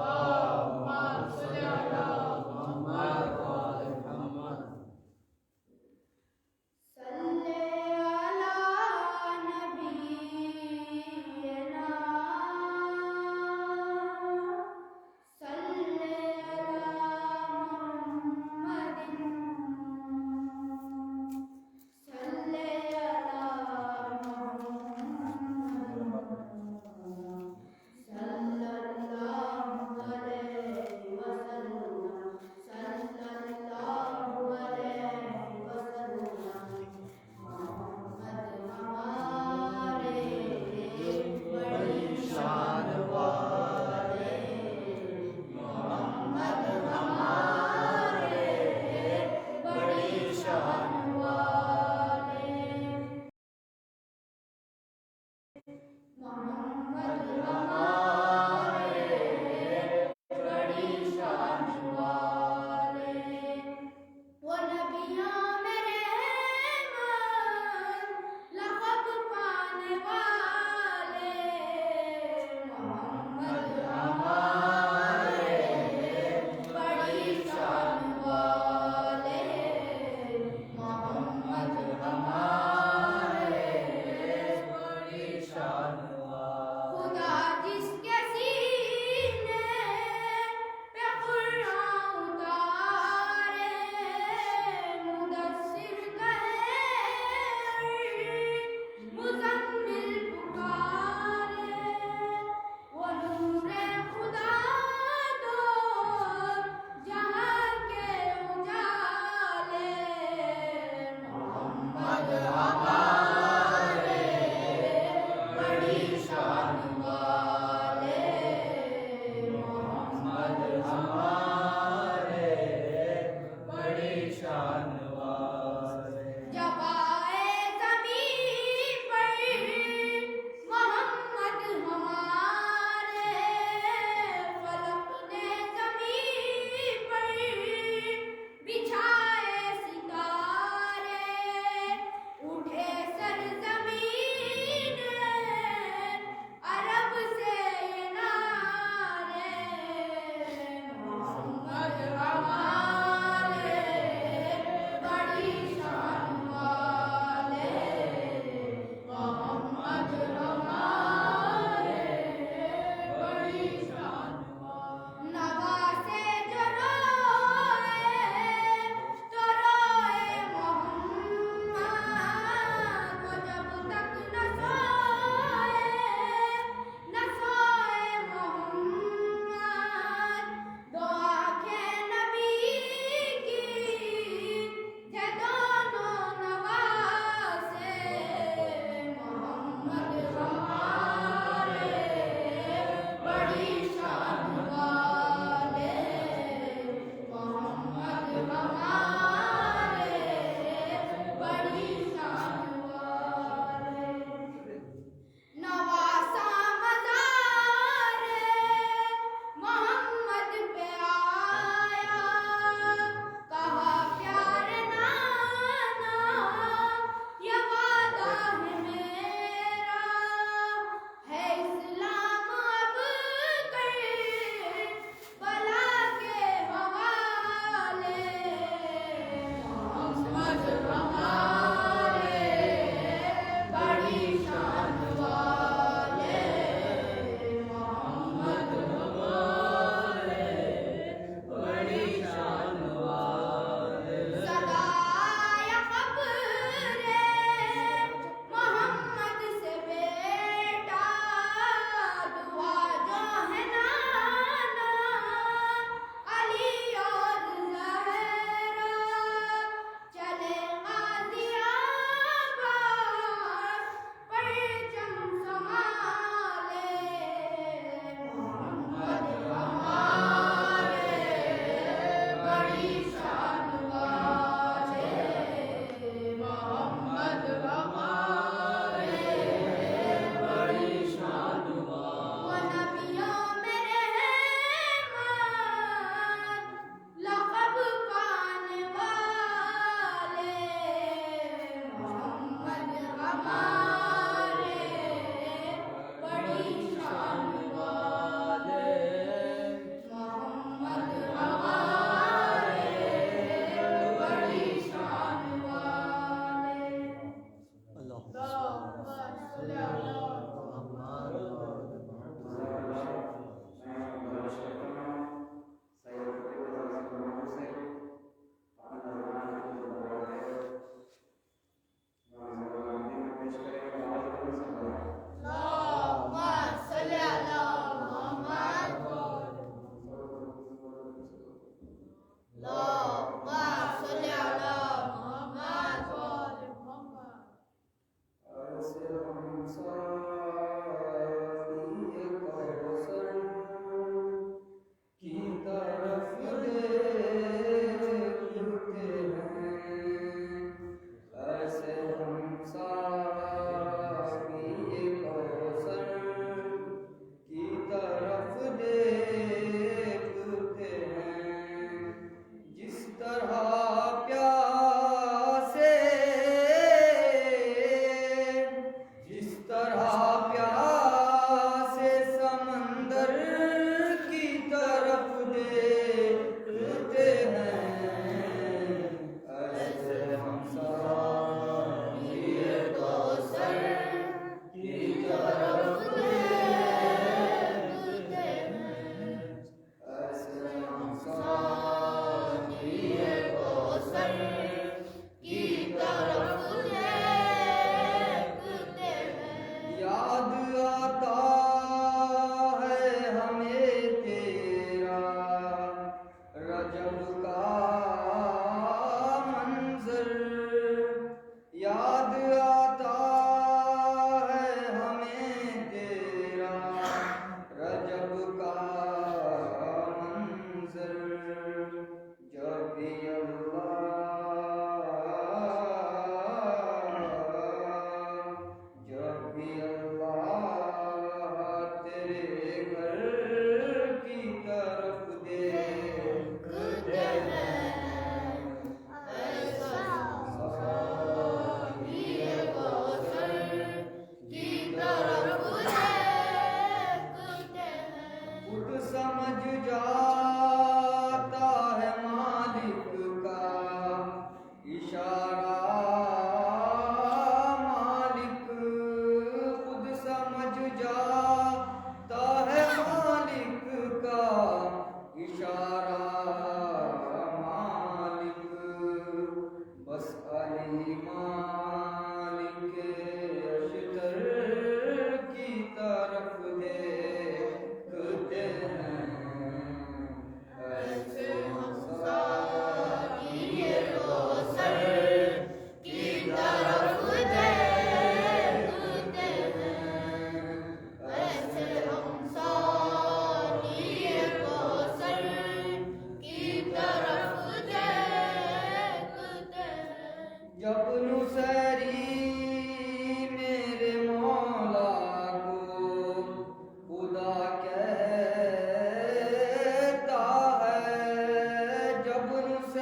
اللهم صل على محمد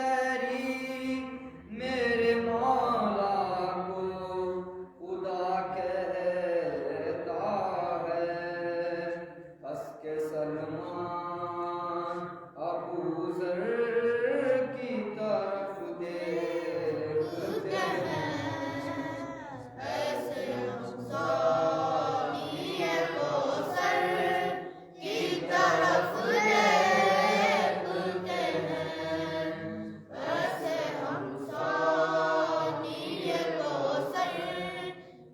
شہری میرے مولا کو خدا کہتا ہے ہنس کے سلمان ابو ذر کی طرف دیکھتے ہیں ایسے سانی کوثر کی طرف دیکھتے ہیں ایسے ہم سانی کوثر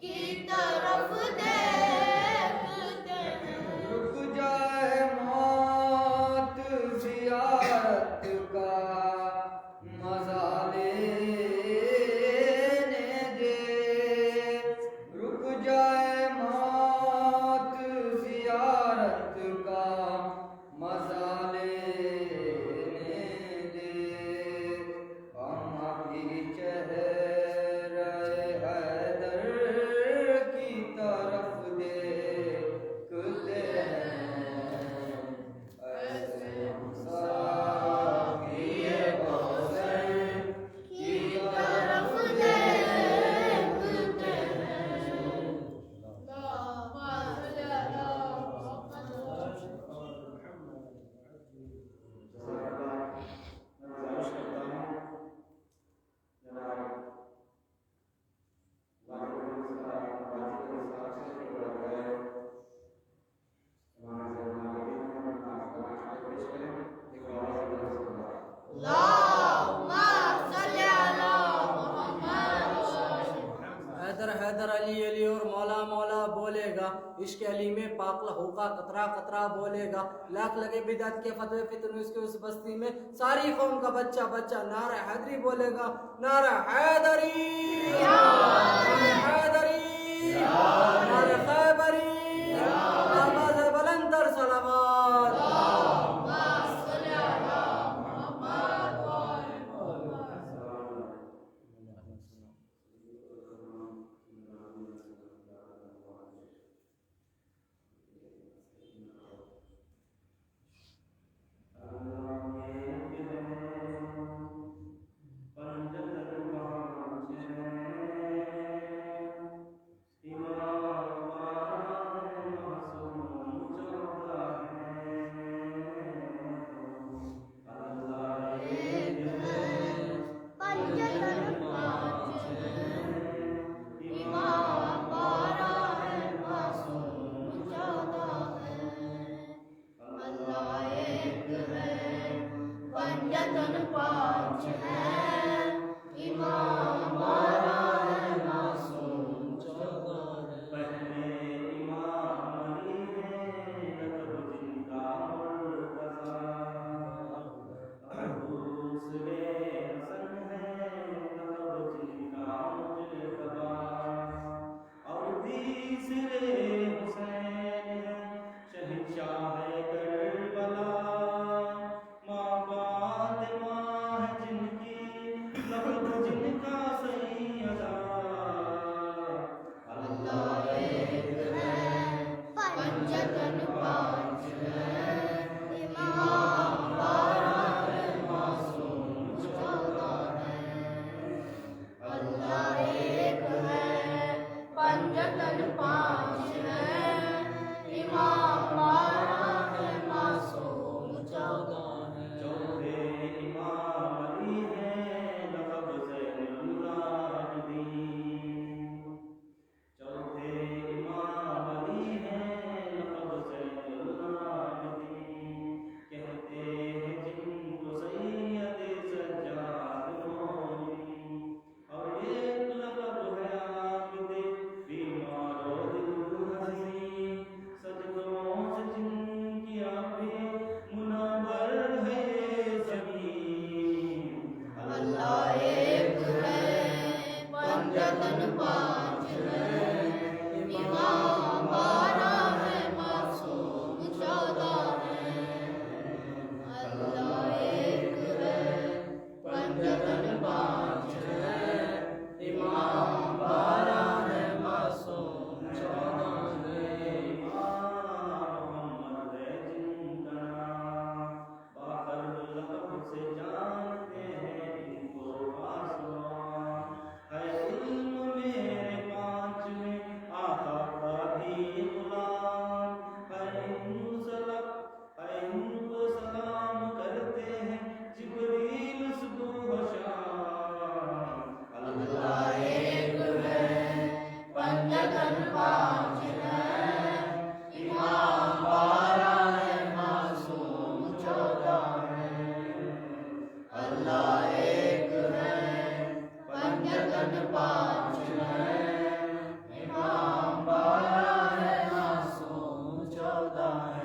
کی طرف دیکھتے ہیں رک جائے موت زیارت کا مزہ لینے دے رک جائے موت زیارت کا مزہ لینے دے ہم ابھی چہرہ حیدر کی طرف دیکھتے ہیں ایسے ہم ساقی کوثر کی طرف دیکھتے حیدر حیدر علی علی اور مولا مولا بولے گا عشق علی میں پاک لہو کا قطرہ قطرہ بولے گا لاکھ لگے بدعت کے فتوے فتن اس کے اس بستی میں ساری قوم کا بچہ بچہ نعرہ حیدری بولے گا نعرہ حیدری نعرہ حیدری نعرہ خیبری آواز بلند تر صلوات ایک ہے پنجتن پانچ ہے امام بارہ ہے معصوم 14 ہے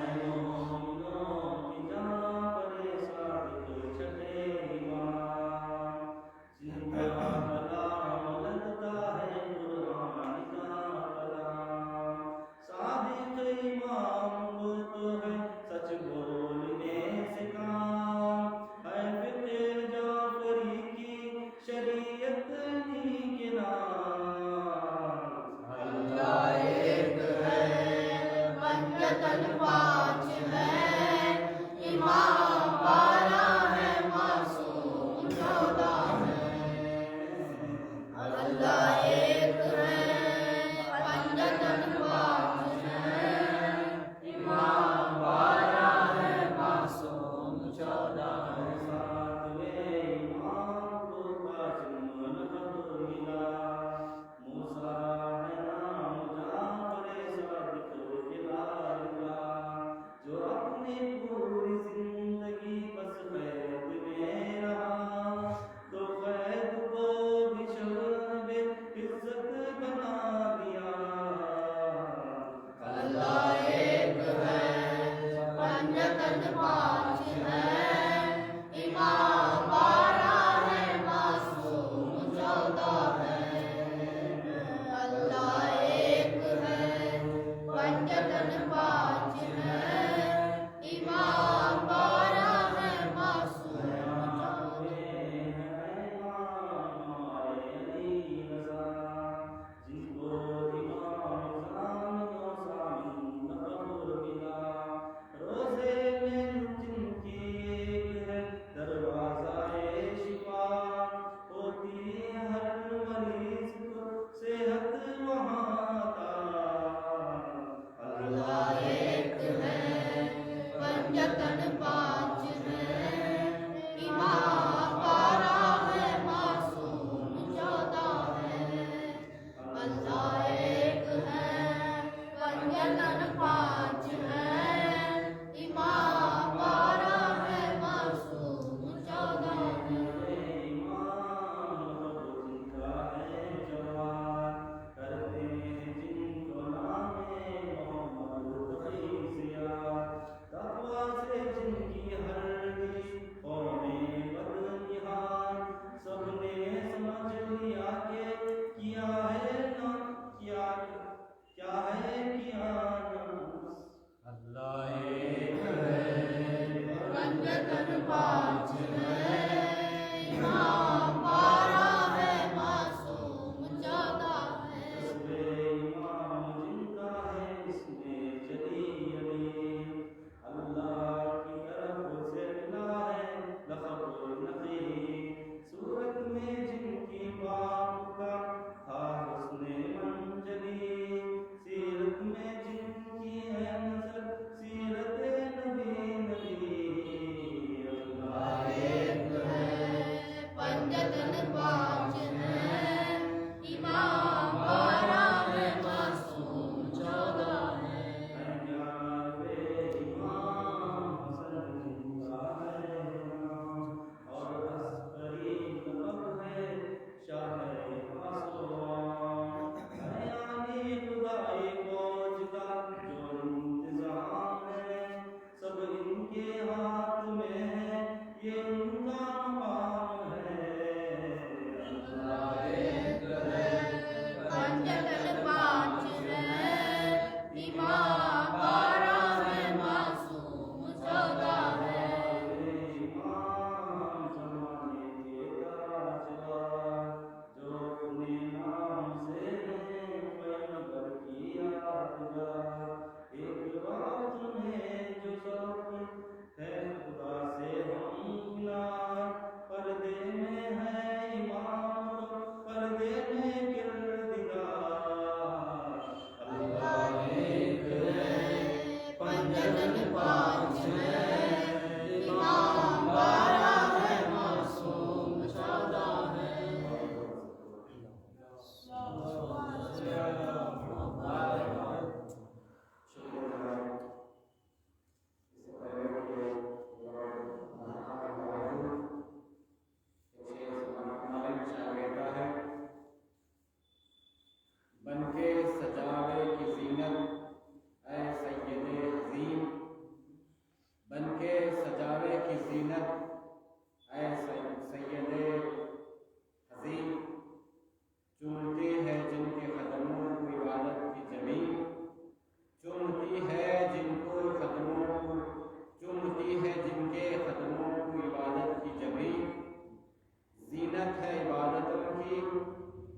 زینت ہے عبادتوں کی،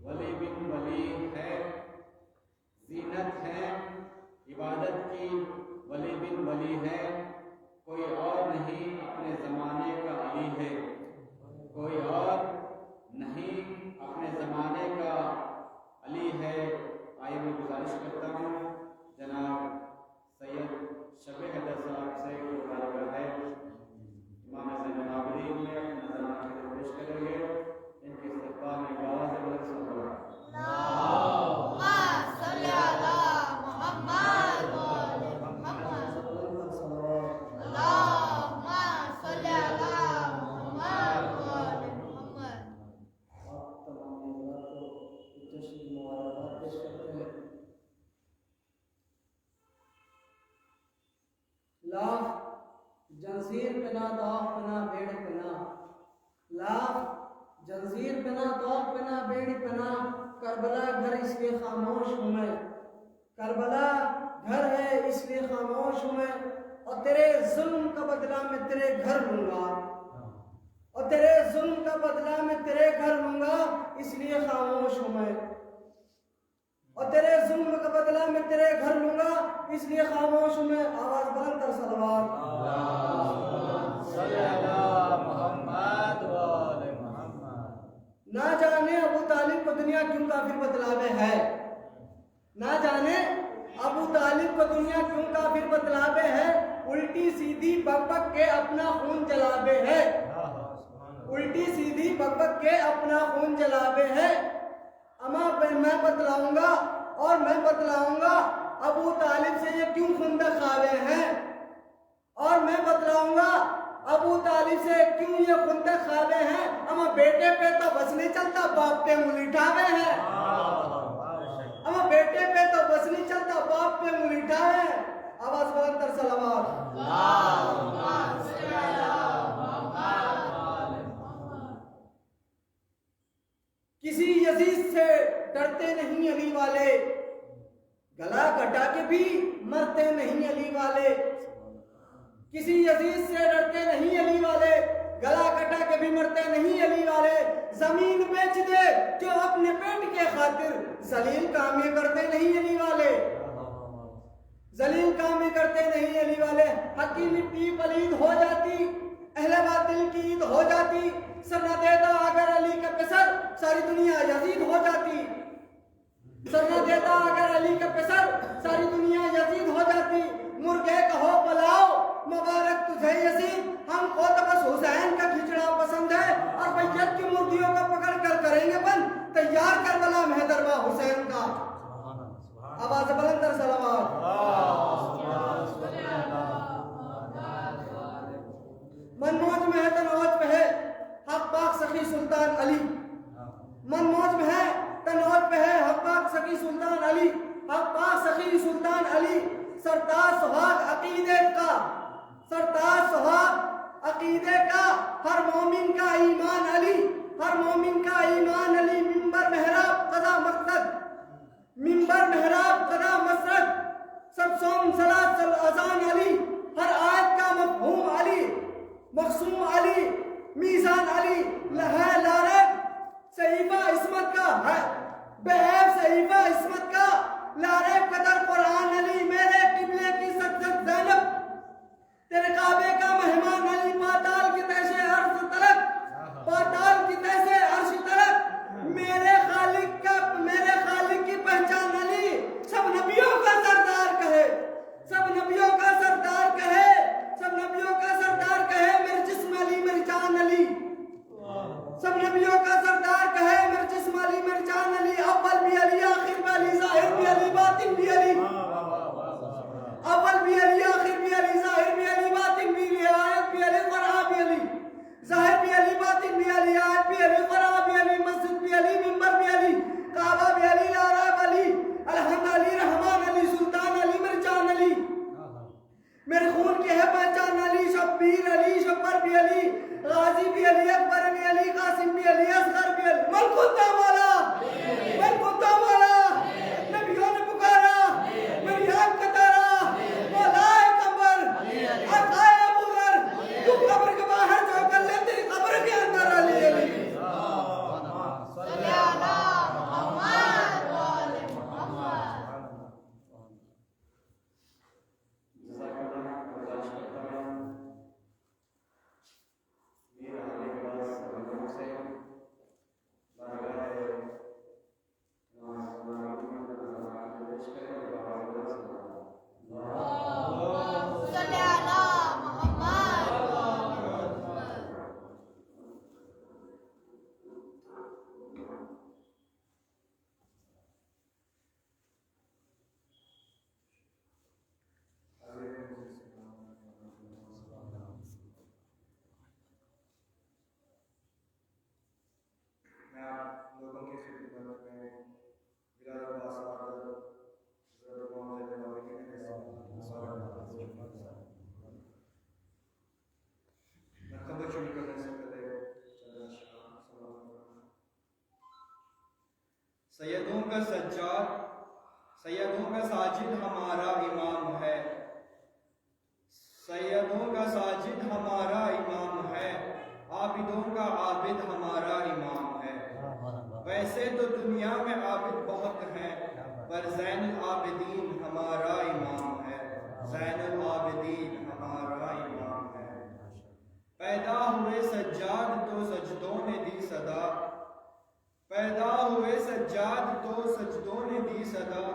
ولی بن ولی ہے، زینت ہے عبادت کی، ولی بن ولی ہے، کوئی اور نہیں اپنے زمانے کا علی ہے، کوئی اور نہیں اپنے زمانے کا علی ہے۔ آئیے میں گزارش کرتا ہوں جناب سید شب حیدر صاحب سے جو طالب ہے امام زین العابدین میں اپنے نظرانہ کے پیش کریں گے، ان کے استقبال میں آواز بلند صلوات۔ اللہم صلی علی محمد و آل محمد، اللہم صلی علی محمد و آل محمد۔ آپ تمام حضرات کو جشن مبارکباد پیش کرتے ہیں۔ لاکھ جنزیر پنا داغ پنا بیڑ پنا، لاکھ جنزیر پنا داغ پنا بیڑ پنا، کربلا گھر اس لیے خاموش ہوں میں، کربلا گھر ہے اس لیے خاموش ہوں میں، اور تیرے ظلم کا بدلہ میں تیرے گھر لوں گا، اور تیرے ظلم کا بدلہ میں تیرے گھر لوں گا، اس لیے خاموش ہوں میں، اور تیرے ظلم کا بدلہ میں تیرے گھر لوں گا، اس لیے خاموش ہوں میں۔ آواز بلند کر صلوات۔ صلی علی محمد و آل محمد۔ نہ جانے ابو طالب کو دنیا کیوں کافر بتلاوے ہے، نہ جانے ابو طالب کو دنیا کیوں کافر بتلاوے ہے، الٹی سیدھی بک بک کے اپنا خون جلابے ہے، الٹی سیدھی بک بک کے اپنا خون جلابے ہے۔ اما میں بتلاؤں گا اور میں بتلاؤں گا ابو طالب سے یہ کیوں خندق کھاوے ہیں، اور میں بتلاؤں گا ابو طالب سے کیوں یہ خندق کھاوے ہیں۔ اما بیٹے پہ تو بس نہیں چلتا، باپ پہ انگلی اٹھاوے ہیں، اما بیٹے پہ تو بس نہیں چلتا، باپ پہ انگلی اٹھاوے ہیں۔ آواز بلند کر صلوات۔ اللہم صلی علی محمد و آل محمد۔ کسی یزید سے ڈرتے نہیں علی والے، گلا کٹا کے بھی مرتے نہیں علی والے، کسی یزید سے ڈرتے نہیں علی والے، گلا کٹا کے بھی مرتے نہیں علی والے، زمین بیچ دے جو اپنے پیٹ کے خاطر، ذلیل کام یہ کرتے نہیں علی والے، ذلیل کام یہ کرتے نہیں علی والے۔ حق کی مٹی پلید ہو جاتی، اہل باطل کی عید ہو جاتی، سر نہ دیتا اگر علی کا پسر، ساری دنیا یزید ہو جاتی، سر نہ دیتا اگر علی کا پسر، ساری دنیا یزید ہو جاتی۔ مرغے کہو پلاؤ مبارک تجھے یزید، ہم کو تو بس حسین کا کھچڑا پسند ہے، اور بیت کی مردیوں کو پکڑ کر کریں گے بند، تیار کربلا میں دربا حسین کا۔ آواز بلند کر صلوات۔ من موج میں ہے تنوج پہ ہے حق پاک سخی سلطان علی، من موج میں ہے تنوج پہ ہے حق پاک سخی سلطان علی، حق پاک سخی سلطان علی، سرتاج سہاگ عقیدے کا، سرتاج سہاگ عقیدے کا، ہر مومن کا ایمان علی، ہر مومن کا ایمان علی، منبر محراب قضا مقصد، منبر محراب قضا مقصد، سب سوم صلاۃ اذان علی، ہر آیت کا مفہوم علی، مقسوم علی، میزان علی، ہے لارب صحیفہ عصمت کا، ہے بے عیب صحیفہ عصمت کا، لارب قدر قرآن علی، میرے قبلے کی سجد زینب، تیرے کعبے کا مہمان علی، پاتال کی تیسے عرش طلب، پاتال کی تیسے عرش طلب، میرے خالق کی پہچان علی، سب نبیوں کا سردار کہے، سب نبیوں کا سردار کہے، سب نبیوں کا سردار کہے، میرے جسم علی میری جان علی، سب نبیوں کا سردار کہے، میرے جسم علی میری جان علی، اول بھی علی، آخر بھی علی، ظاہر بھی علی، باطن بھی علی، اول بھی علی، آخر بھی علی، ظاہر بھی علی، باطن بھی علی، آیت بھی علی، قرآن بھی علی، ظاہر بھی علی، باطن بھی علی، آیت بھی علی، قرآن بھی علی، مسجد بھی علی، منبر بھی علی، کعبہ بھی علی، لارب علی، الحمد علی، رحمان علی، سلطان علی، میری جان علی، میرے خون کی ہے پہچان علی، شبیر علی، شبر بھی علی، غازی بھی علی، اکبر بھی علی، قاسم بھی علی، اصغر بھی علی، من کنتا مولا، من کنتا مولا، نبیوں نے پکارا، میری آنکھ کا تارا، مولا قبر، آقائے ابو ذر، تو قبر کے باہر جو کر لے تیری قبر کے اندر علی علی۔ کی خدمت میں بلال عباس صاحب حضرت محمد نبوی نے مرحبا شروع کرنے سے پہلے چند اشعار سماعت کرنا۔ سیدوں کا سجاد، سیدوں کا ساجد ہمارا امام ہے، سیدوں کا ساجد ہمارا امام ہے، عابدوں کا عابد ہمارا امام ہے۔ ویسے تو دنیا میں عابد بہت ہیں، پر زین العابدین ہمارا امام ہے، زین العابدین ہمارا امام ہے۔ پیدا ہوئے سجاد تو سجدوں نے دی صدا، پیدا ہوئے سجاد تو سجدوں نے دی صدا،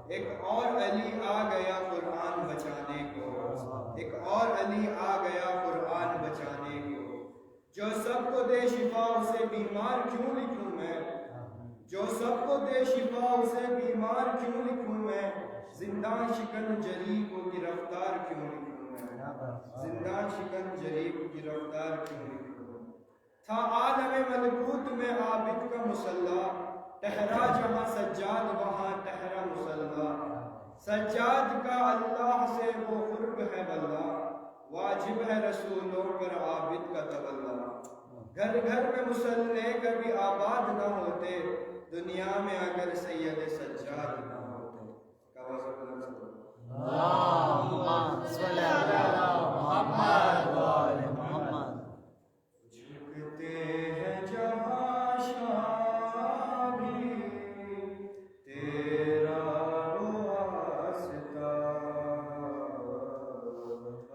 ایک اور علی آ گیا قرآن بچانے کو، ایک اور علی آ گیا قرآن بچانے کو۔ جو سب کو دے شفا اسے بیمار کیوں لکھوں میں، جو سب کو دے شفا اسے بیمار کیوں لکھوں میں، زندان شکن جری کو گرفتار کیوں لکھوں میں، زندان شکن جری کو گرفتار کیوں لکھوں میں۔ تھا عالم ملکوت میں عابد کا مصلی، ٹھہرا جہاں سجاد وہاں ٹھہرا مصلی۔ سجاد کا اللہ سے وہ قرب ہے واللہ، واجب ہے رسولوں پر عابد کا تولا۔ گھر گھر میں مصلی کبھی آباد نہ ہوتے، دنیا میں اگر سید سجاد نہ ہوتے۔ اللہم صلی علی محمد و آل محمد۔ جھکتے ہیں جہاں شاہ بھی تیرا واسطہ،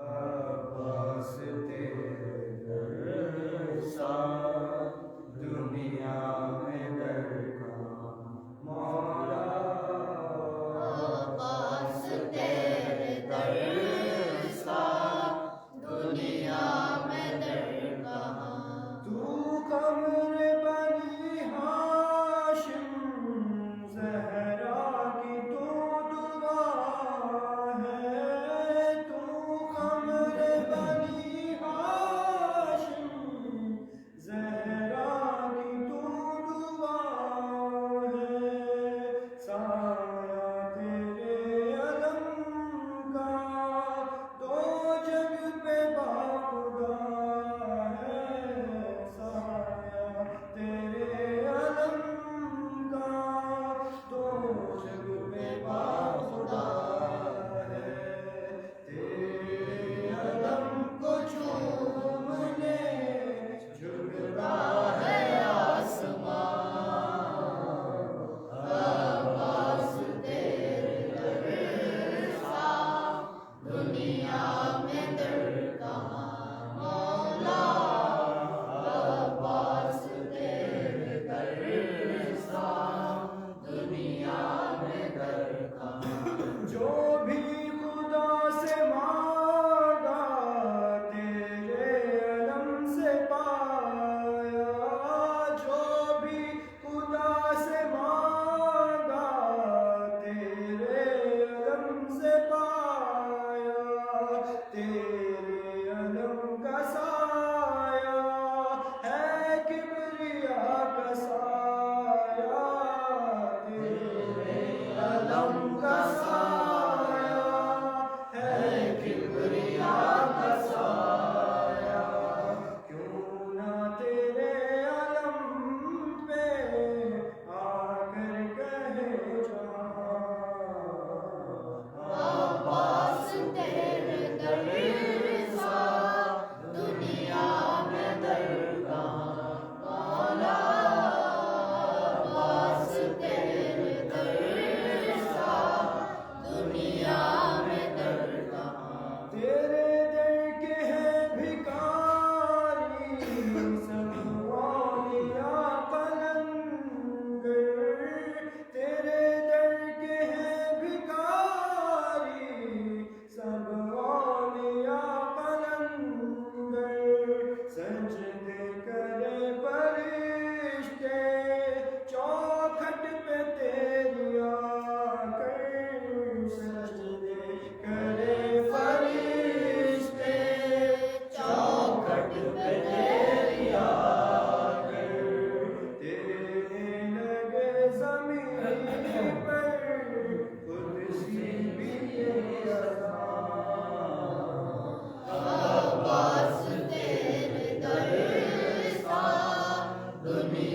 عباس تیرے ساتھ دنیا میں درکاں مولا، عباس تیرے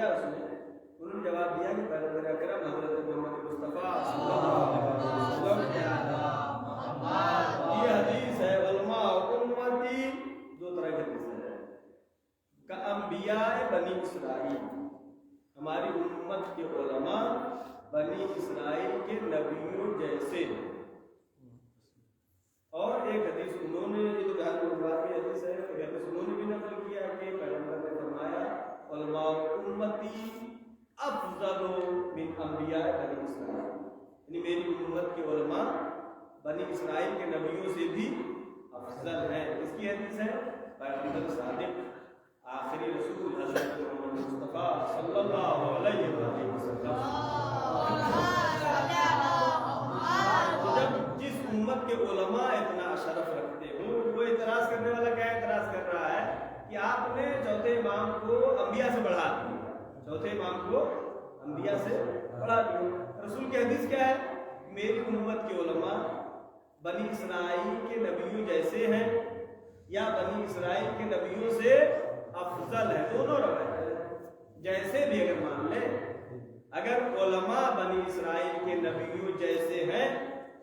کیا اس نے؟ انہوں نے جواب دیا کہ پیغمبر اکرم حضرت محمد مصطفیٰ صلی اللہ علیہ وسلم یہ حدیث ہے علماء امتی، دو طرح کی حدیث ہے، کا انبیاء بنی اسرائیل، ہماری امت کے علماء بنی اسرائیل کے نبیوں جیسے، اور ایک حدیث انہوں نے، یہ تو بہت بڑی حدیث ہے، ایک حدیث انہوں نے بھی نقل کیا کہ پیغمبر نے فرمایا علماء امتی افضل من انبیاء بنی اسرائیل، یعنی میری امت کے علماء بنی اسرائیل کے نبیوں سے بھی افضل ہیں۔ اس کی حدیث ہے پیغمبر صادق آخری رسول حضرت محمد مصطفیٰ صلی اللہ علیہ وسلم، جب جس امت کے علماء اتنا شرف رکھتے ہوں، وہ اعتراض کرنے والا کیا اعتراض کر رہا ہے کہ آپ نے چوتھے امام کو انبیاء سے بڑھا دیا، چوتھے امام کو انبیاء سے بڑھا دیا۔ رسول کی حدیث کیا ہے؟ میری امت کے علماء بنی اسرائیل کے نبیوں جیسے ہیں یا بنی اسرائیل کے نبیوں سے افضل ہے، دونوں روایت ہے۔ جیسے بھی اگر مان لیں، اگر علماء بنی اسرائیل کے نبیوں جیسے ہیں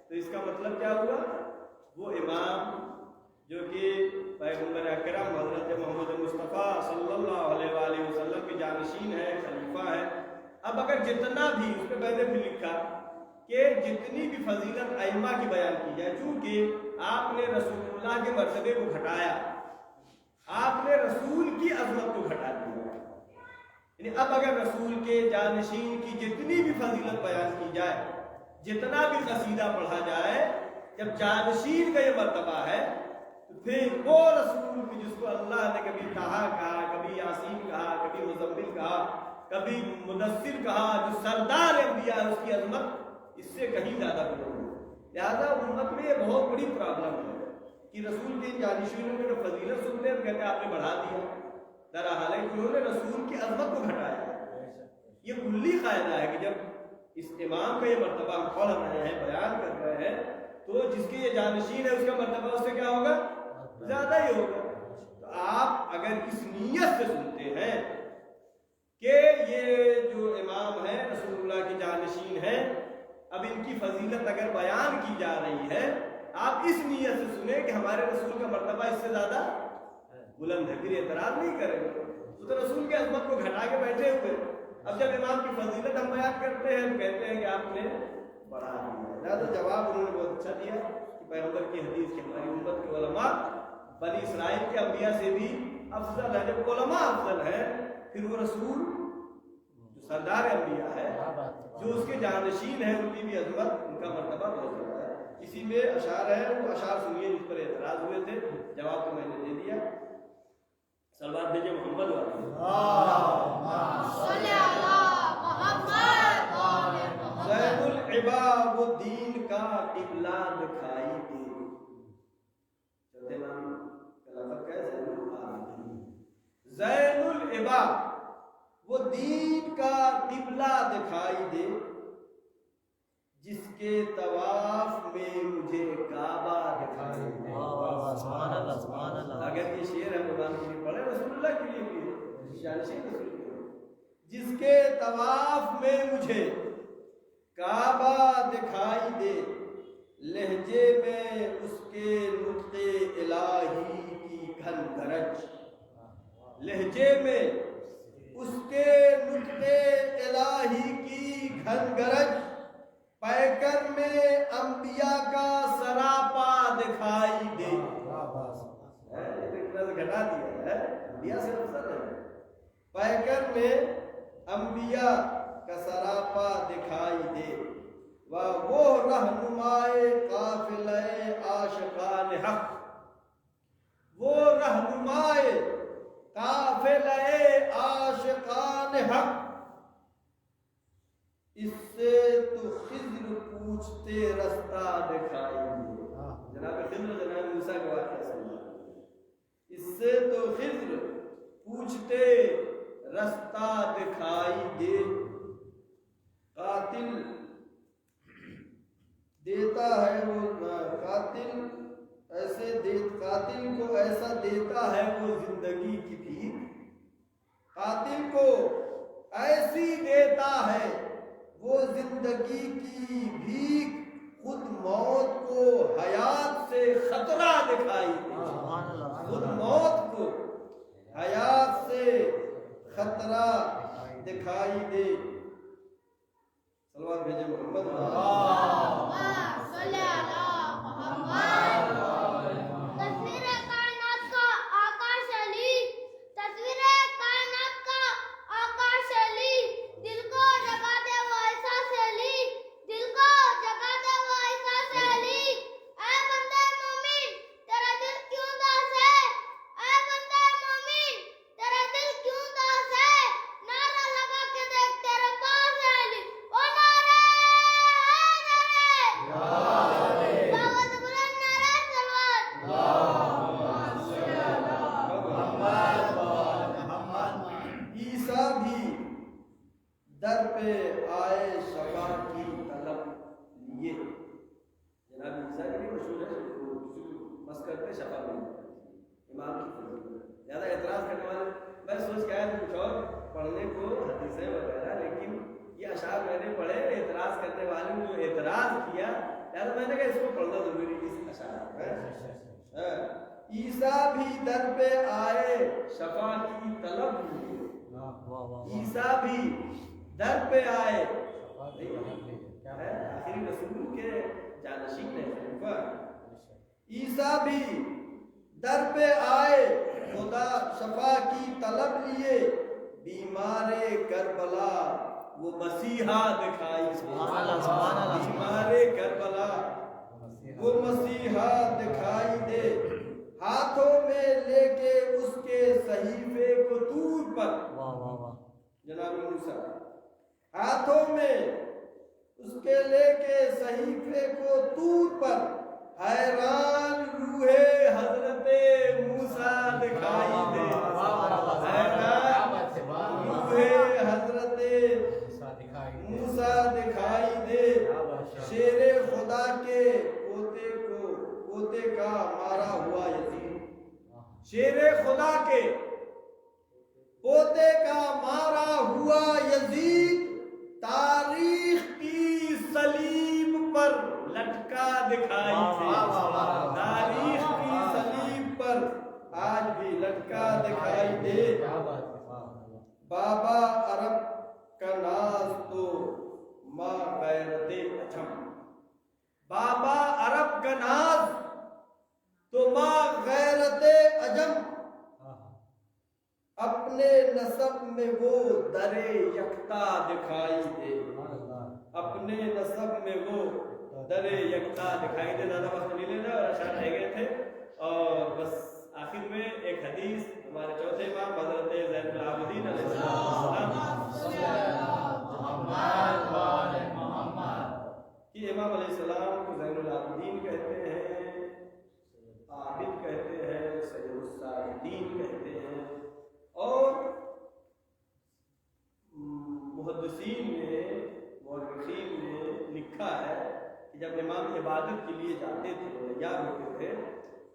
تو اس کا مطلب کیا ہوا؟ وہ امام جو کہ پیغمبر اکرم حضرت محمد مصطفیٰ صلی اللہ علیہ وآلہ وسلم کے جانشین ہے، خلیفہ ہے۔ اب اگر جتنا بھی، اس پہ میں نے بھی لکھا کہ جتنی بھی فضیلت ائمہ کی بیان کی جائے، چونکہ آپ نے رسول اللہ کے مرتبے کو گھٹایا، آپ نے رسول کی عظمت کو گھٹا دیا، یعنی اب اگر رسول کے جانشین کی جتنی بھی فضیلت بیان کی جائے، جتنا بھی قصیدہ پڑھا جائے، جب جانشین کا یہ مرتبہ ہے تو پھر وہ رسول کی جس کو اللہ نے کبھی طٰہٰ کہا، کبھی یاسین کہا، کبھی مزمل کہا، کبھی مدثر کہا، جو سردار انبیاء ہے، اس کی عظمت اس سے کہیں زیادہ بلند ہے۔ لہذا امت میں یہ بہت بڑی پرابلم ہے کہ رسول کے جانشینوں میں جو فضیلت سنتے ہیں کہتے ہیں آپ نے بڑھا دیا، دراحال ہے کہ انہوں نے رسول کی عظمت کو گھٹایا۔ یہ کلی قاعدہ ہے کہ جب اس امام کا یہ مرتبہ ہم پڑھ رہے ہیں، بیان کر رہے ہیں، تو جس کے یہ جانشین ہے اس کا مرتبہ اس سے کیا ہوگا؟ زیادہ ہی ہوگا۔ تو آپ اگر اس نیت سے سنتے ہیں کہ یہ جو امام ہے رسول اللہ کے جانشین ہیں، اب ان کی فضیلت اگر بیان کی جا رہی ہے، آپ اس نیت سے سنیں کہ ہمارے رسول کا مرتبہ اس سے زیادہ بلند ہے، پھر اعتراض نہیں کریں گے۔ تو رسول کی عظمت کو گھٹا کے بیٹھے ہوئے، اب جب امام کی فضیلت ہم بیان کرتے ہیں تو کہتے ہیں کہ آپ نے بڑھا دیا۔ لہٰذا جواب انہوں نے بہت اچھا دیا کہ پیغمبر کی حدیث کی ہماری امت کے علماء بنی اسرائیل کے انبیاء سے بھی افضل ہے۔ جب علماء افضل ہے، پھر وہ رسول جو سردار انبیاء ہے، جو اس کے جانشین ہیں، ان کی بھی عظمت، ان کا مرتبہ بہت زیادہ ہے۔ اسی میں اشعار ہے، وہ اشعار سنیے جس پر اعتراض ہوئے تھے، جواب تو میں نے دے دیا۔ سلوات بھیجے محمد والے۔ زین العبا وہ دین کا قبلہ دکھائی دے، چلتے نام کلمت کا ہے زین العابدین۔ زین العبا وہ دین کا قبلہ دکھائی دے، جس کے طواف میں مجھے کعبہ دکھائی دے۔ سبحان اللہ، سبحان اللہ۔ اگر یہ شعر ہے قرآن شریف پڑھے، رسول اللہ کے لیے بھی ہے، جانشین رسول کے لیے، جس کے طواف میں مجھے کعبہ دکھائی دے، لہجے میں اس کے نطق الہی کی گھن گرج، لہجے میں اس کے نطق الہی کی گھن گرج، پیکر میں انبیاء کا سراپا دکھائی دے۔ گھٹا دیا ہے، انبیاء سے افضل ہے۔ پیکر میں انبیاء کا سراپا دکھائی دے، وہ رہنمائے قافلہ عاشقان حق، وہ رہنمائے قافلہ عاشقان حق، اس سے تو خضر پوچھتے رستہ دکھائی دے۔ جناب خضر جناب موسیٰ کا واقعہ سمجھا، اس سے تو خضر پوچھتے رستہ دکھائی دے، قاتل دیتا ہے وہ قاتل کو ایسا دیتا ہے وہ زندگی کی بھیک، قاتل کو ایسی دیتا ہے وہ زندگی کی بھیک، خود موت کو حیات سے خطرہ دکھائی دے، خود موت کو حیات سے خطرہ دکھائی دے۔ صلوات بھیجے محمد صلی اللہ محمد۔ تصویر کائنات کا آکاش علی، تصویر کائنات کا آکاش علی، دل کو جگا دے وہ احساس علی، دل کو جگا دے وہ احساس علی۔ اے بندے مومن تیرا دل کیوں اداس ہے، اے بندے مومن تیرا دل کیوں اداس ہے، نعرہ لگا کے دیکھ تیرے پاس ہے علی، وہ نعرہ دعوت بلند نعرہ سلوات۔ عیسیٰ بھی در پہ آئے شفا کی طلب لیے۔ جناب عیسیٰ کے لیے مشہور ہے مسکر پہ شفا ملی امام کی فضیلت۔ زیادہ اعتراض کرنے والے میں سوچ کے آیا تھا کچھ اور پڑھنے کو حدیثیں وغیرہ، لیکن یہ اشعار میں نے پڑھے اعتراض کرنے والے نے جو اعتراض کیا، لہٰذا میں نے کہا اس کو پڑھنا ضروری ہے اس اشعار میں۔ عیسیٰ بھی در پہ آئے شفا کی طلب لیے، عیسیٰ بھی در پہ آئے، آخری رسول کے جانشین ہے، عیسیٰ بھی در پہ آئے خدا شفا کی طلب لیے، بیمار کربلا وہ مسیحا دکھائی دے، بیمار کربلا وہ مسیحا دکھائی دے، ہاتھوں میں لے کے اس کے صحیفے کو طور پر، جناب موسیٰ ہاتھوں میں اس کے لے کے صحیفے کو طور پر، حیران روح حضرت موسیٰ دکھائی دے، حیران روح حضرت موسیٰ دکھائی دے، شیر خدا کے پوتے کا مارا ہوا یزید، شیر خدا کے پوتے کا مارا ہوا یزید، تاریخ کی صلیب پر لٹکا دکھائی دے، تاریخ کی صلیب پر آج بھی لٹکا دکھائی دے، بابا عرب کا ناز تو ماں غیرت اجم، بابا عرب کا ناز تو ماں غیرت اجم، اپنے نسب میں وہ در یکتا دکھائی دے، اپنے نسب میں وہ در یکتا دکھائی دے۔ زیادہ وقت نہیں لینا اور اشعار رہ گئے تھے، اور بس آخر میں ایک حدیث ہمارے چوتھے امام حضرت زین العابدین علیہ السلام کہ امام علیہ السلام کو زین العابدین کہتے ہیں، عابد کہتے ہیں، سید الساجدین کہتے ہیں، اور محدثین نے مورخین نے لکھا ہے کہ جب امام عبادت کے لیے جاتے تھے یا ہوتے تھے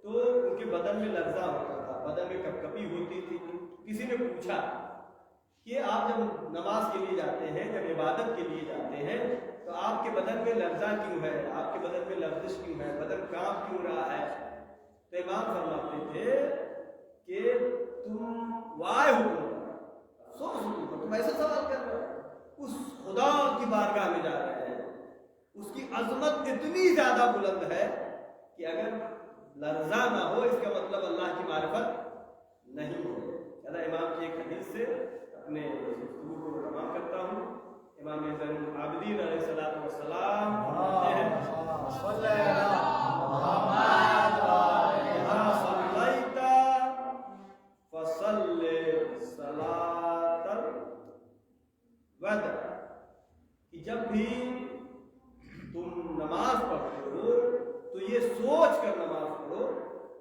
تو ان کے بدن میں لرزہ ہوتا تھا، بدن میں کپ کپی ہوتی تھی۔ کسی نے پوچھا کہ آپ جب نماز کے لیے جاتے ہیں، جب عبادت کے لیے جاتے ہیں تو آپ کے بدن میں لرزہ کیوں ہے، آپ کے بدن میں لرزش کیوں ہے، بدن کانپ کیوں رہا ہے؟ تو امام فرماتے تھے کہ تم وائے حکم تم ایسا سوال کر رہے ہو، اس خدا کی بارگاہ میں جا رہے ہیں، اس کی عظمت اتنی زیادہ بلند ہے کہ اگر لرزہ نہ ہو اس کا مطلب اللہ کی معرفت نہیں ہو۔ امام کی ایک حدیث سے اپنے گفتگو کو تمام کرتا ہوں۔ امام زین العابدین علیہ السلام فرماتے ہیں کہ جب بھی تم نماز پڑھتے ہو تو یہ سوچ کر نماز پڑھو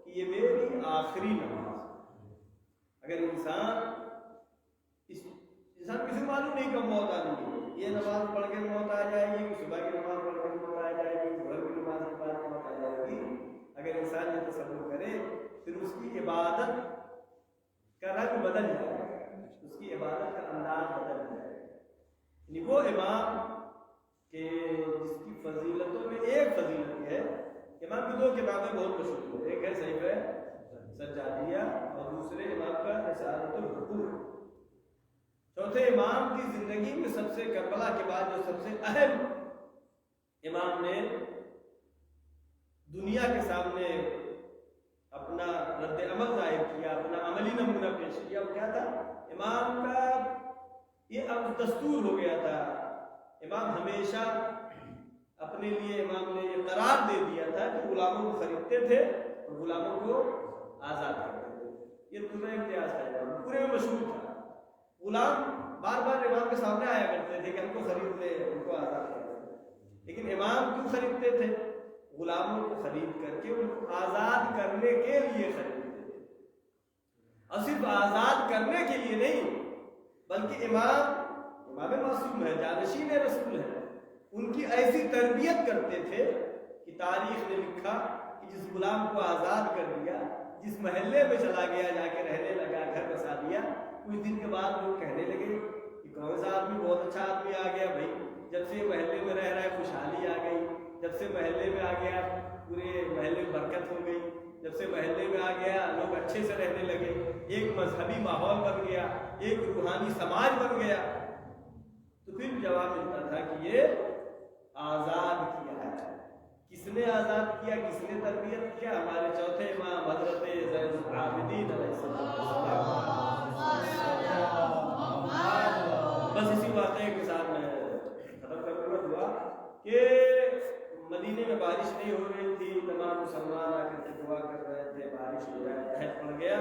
کہ یہ میری آخری نماز ہے۔ اگر انسان کسی معلوم نہیں کب موت آنی ہے، یہ نماز پڑھ کے موت آ جائے گی، صبح کی نماز پڑھ کے موت آ جائے گی، ظہر کی نماز کے بعد موت آ جائے گی، اگر انسان یہ تصور کرے پھر اس کی عبادت کا رنگ بدل جائے گا، اس کی عبادت کا انداز بدل جائے گا۔ یعنی وہ امام کہ جس کی فضیلتوں میں ایک فضیلت یہ ہے، امام کی 2 کتابیں بہت مشہور ہیں، ایک ہے صحیفہ سجادیہ اور دوسرے امام کا رسالۃ الحقوق۔ چوتھے امام کی زندگی میں سب سے کربلا کے بعد جو سب سے اہم امام نے دنیا کے سامنے اپنا رد عمل ظاہر کیا، اپنا عملی نمونہ پیش کیا، وہ کیا تھا؟ امام کا یہ اب دستور ہو گیا تھا، امام ہمیشہ اپنے لیے امام نے یہ قرار دے دیا تھا کہ غلاموں کو خریدتے تھے اور غلاموں کو آزاد کرتے تھے۔ یہ پورا امتیاز تھا امام، پورے میں مشہور تھا۔ غلام بار بار امام کے سامنے آیا کرتے تھے کہ ہم کو خرید لے، ان کو آزاد کر دیں، لیکن امام کیوں خریدتے تھے؟ غلاموں کو خرید کر کے ان کو آزاد کرنے کے لیے خریدتے تھے، اور صرف آزاد کرنے کے لیے نہیں، بلکہ امام معصوم ہے، جانشین رسول ہے، ان کی ایسی تربیت کرتے تھے کہ تاریخ نے لکھا کہ جس غلام کو آزاد کر دیا، جس محلے میں چلا گیا، جا کے رہنے لگا، گھر بسا دیا، کچھ دن کے بعد لوگ کہنے لگے کہ کون سا آدمی، بہت اچھا آدمی آ گیا بھائی، جب سے محلے میں رہ رہا ہے خوشحالی آ گئی، جب سے محلے میں آ گیا پورے محلے میں برکت ہو گئی، جب سے محلے میں آ گیا لوگ اچھے سے رہنے لگے، ایک مذہبی ماحول بن گیا، ایک روحانی سماج بن گیا۔ تو پھر جواب ملتا تھا کہ یہ آزاد کیا ہے۔ کس نے آزاد کیا، کس نے تربیت کیا؟ ہمارے چوتھے امام حضرت زین العابدین علیہ السلام۔ بس اسی واقعے کے ساتھ میں ختم کر دوں گا دعا کہ مدینے میں بارش نہیں ہو رہی تھی، تمام مسلمان آ کر کے دعا کر رہے تھے، بارش ہو جائے، قحط پڑ گیا،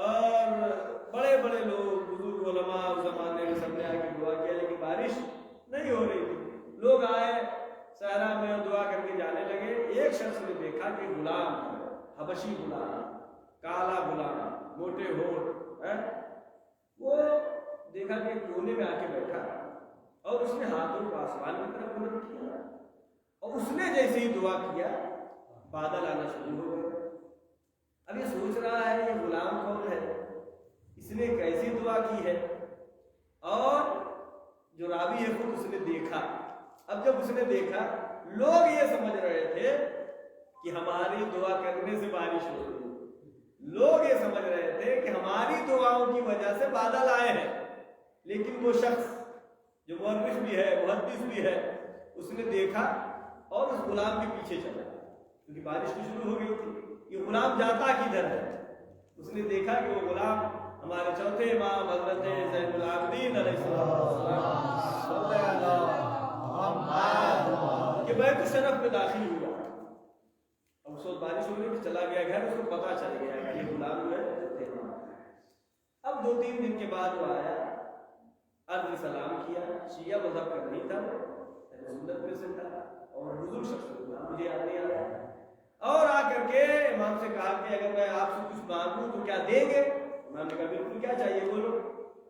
اور بڑے بڑے لوگ، بزرگ علماء اس زمانے میں سب نے آ کے دعا کیا، لیکن بارش نہیں ہو رہی تھی۔ لوگ آئے صحرا میں دعا کر کے جانے لگے، ایک شخص نے دیکھا کہ غلام ہے، حبشی غلام، کالا غلام، موٹے ہونٹ، وہ دیکھا کہ کونے میں آ کے بیٹھا اور اس نے ہاتھوں کو آسمان کی طرف بلند کیا، اور اس نے جیسے ہی دعا کیا بادل آنا شروع ہو گئے۔ اب یہ سوچ رہا ہے یہ غلام کون ہے، اس نے کیسی دعا کی ہے، اور جو راوی ہے خود اس نے دیکھا۔ اب جب اس نے دیکھا، لوگ یہ سمجھ رہے تھے کہ ہماری دعا کرنے سے بارش ہو رہی ہے، لوگ یہ سمجھ رہے تھے کہ ہماری دعاؤں کی وجہ سے بادل آئے ہیں، لیکن وہ شخص جو مورخ بھی ہے، محدث بھی ہے، اس نے دیکھا اور اس غلام کے پیچھے چلا، کیونکہ بارش تو شروع ہو گئی تھی، یہ غلام جاتا کدھر ہے؟ اس نے دیکھا کہ وہ غلام ہمارے چوتھے امام حضرت زین العابدین علیہ السلام کہ بیت الشرف میں داخل ہوا۔ اب اس وقت بارش ہونے کی چلا گیا گھر، اس کو پتا چل گیا کہ یہ غلام جو ہے اب 2-3 دن کے بعد وہ آیا، عرض سلام کیا، شیعہ مذہب کا نہیں تھا، سنت میں سے تھا، اور بزرگ شخص مجھے یاد نہیں آ رہا، اور آ کر کے امام سے کہا کہ اگر میں آپ سے کچھ مانگوں تو کیا دیں گے؟ امام نے کہا بالکل، کیا چاہیے بولو۔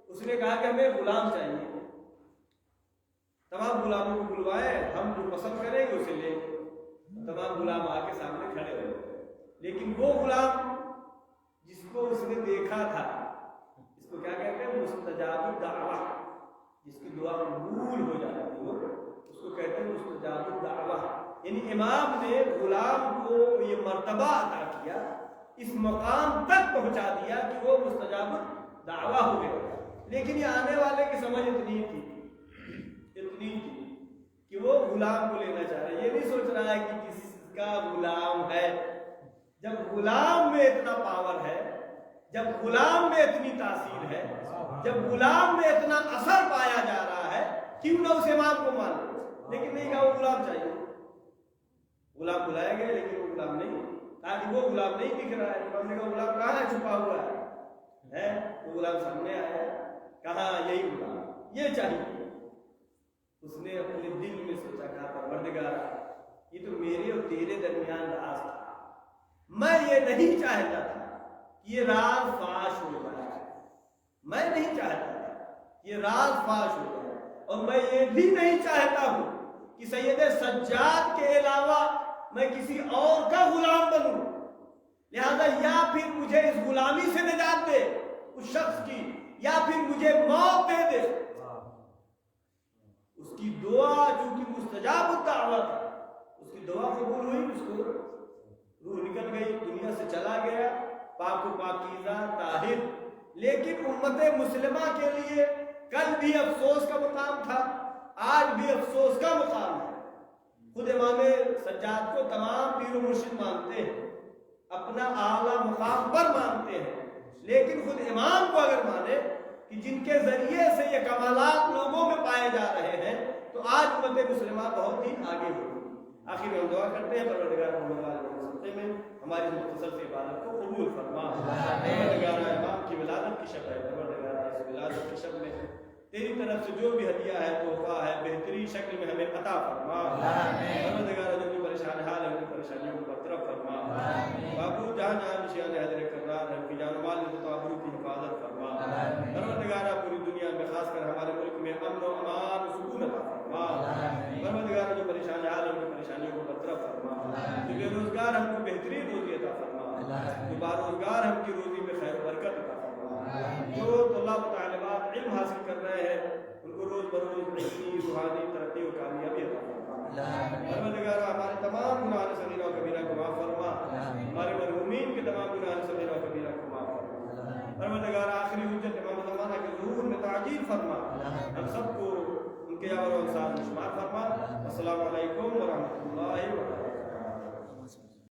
اس نے کہا کہ ہمیں غلام چاہیے، تمام غلاموں کو بلوائے، ہم جو پسند کریں گے اسے لیں گے۔ تمام غلام آ کے سامنے کھڑے ہوئے، لیکن وہ غلام جس کو اس نے دیکھا تھا، اس کو کیا کہتے ہیں؟ مستجاب الدعوہ، جس کی دعا قبول ہو جاتی ہے، اس کو کہتے ہیں مستجاب الدعوہ۔ یعنی امام نے غلام کو یہ مرتبہ عطا کیا، اس مقام تک پہنچا دیا کہ وہ مستجاب الدعوہ ہو گیا۔ لیکن یہ آنے والے کی سمجھ اتنی تھی کہ وہ غلام کو لینا چاہ رہا ہے، یہ نہیں سوچ رہا ہے کہ کس کا غلام ہے۔ جب غلام میں اتنا پاور ہے، جب غلام میں اتنی تاثیر ہے، جب غلام میں اتنا اثر پایا جا رہا ہے، کیوں نہ اس امام کو مان لو؟ لیکن نہیں کہا وہ غلام چاہیے، غلام بلایا گیا لیکن وہ غلام نہیں، تاکہ وہ غلام نہیں دکھ رہا ہے۔ امام نے کہا غلام کہاں ہے؟ چھپا ہوا ہے۔ وہ غلام سامنے آیا، کہا یہی غلام، یہ چاہیے۔ اس نے اپنے دل میں سوچا، کہا پروردگار یہ تو میرے اور تیرے درمیان راز تھا، میں یہ نہیں چاہتا تھا کہ یہ راز فاش ہو جائے، میں نہیں چاہتا تھا یہ راز فاش ہو جائے، اور میں یہ بھی نہیں چاہتا ہوں کہ سید سجاد کے علاوہ میں کسی اور کا غلام بنوں، لہذا یا پھر مجھے اس غلامی سے نجات دے اس شخص کی، یا پھر مجھے موت دے دے۔ دعا چونکہ مستجاب الدعوت ہے، اس کی دعا قبول ہوئی، اس کو روح نکل گئی، دنیا سے چلا گیا، پاک و پاکیزہ طاہر۔ لیکن امت مسلمہ کے لیے کل بھی افسوس کا مقام تھا، آج بھی افسوس کا مقام ہے۔ خود امام سجاد کو تمام پیر و مرشد مانتے ہیں، اپنا اعلیٰ مقام پر مانتے ہیں، لیکن خود امام کو اگر مانے کہ جن کے ذریعے سے یہ کمالات لوگوں میں پائے جا رہے ہیں، تو آج امت مسلمہ بہت ہی آگے ہوگی۔ آخر میں ہم دعا کرتے ہیں پروردگار محمد علیہ وسلم میں ہماری مختصر سی عبادت کو قبول فرما۔ پروردگار امام کی ولادت کی شب ہے، پروردگار اس ولادت کی شب میں تیری طرف سے جو بھی ہدیہ ہے، تحفہ ہے، بہترین شکل میں ہمیں عطا فرما۔ پروردگار جو بھی پریشان حال ہے ان کی پریشانیوں کو برطرف فرما۔ بابو جہاں جہاں نشان حضر کرار ہے، ان کی جان و مال عزت و آبرو کی حفاظت فرما۔ پروردگار پوری دنیا میں خاص کر ہمارے ملک میں امن و امان و سکون عطا فرما۔ پروردگار جو پریشان حال ہے ان کی پریشانیوں کو برطرف فرما۔ جو بے روزگار ہم کو بہترین روزی عطا فرما۔ جو باروزگار ہم کی روزی میں خیر و برکت عطا فرما۔ جو طلاب و طالبات علم حاصل کر رہے ہیں ان کو روز بروز علمی روحانی ترقی و کامیابی عطا فرما۔ پروردگار ہمارے تمام گناہ صغیرہ و کبیرہ کو معاف فرما، ہمارے مرحومین کے تمام گناہ صغیرہ و کبیرہ کو معاف فرما۔ پروردگار آخری حجت امام زمانہ کے ظہور میں تعجیل فرما، ہم سب کو ان کے یار و انصار میں شمار فرما۔ السلام علیکم ورحمۃ اللہ وبرکاتہ۔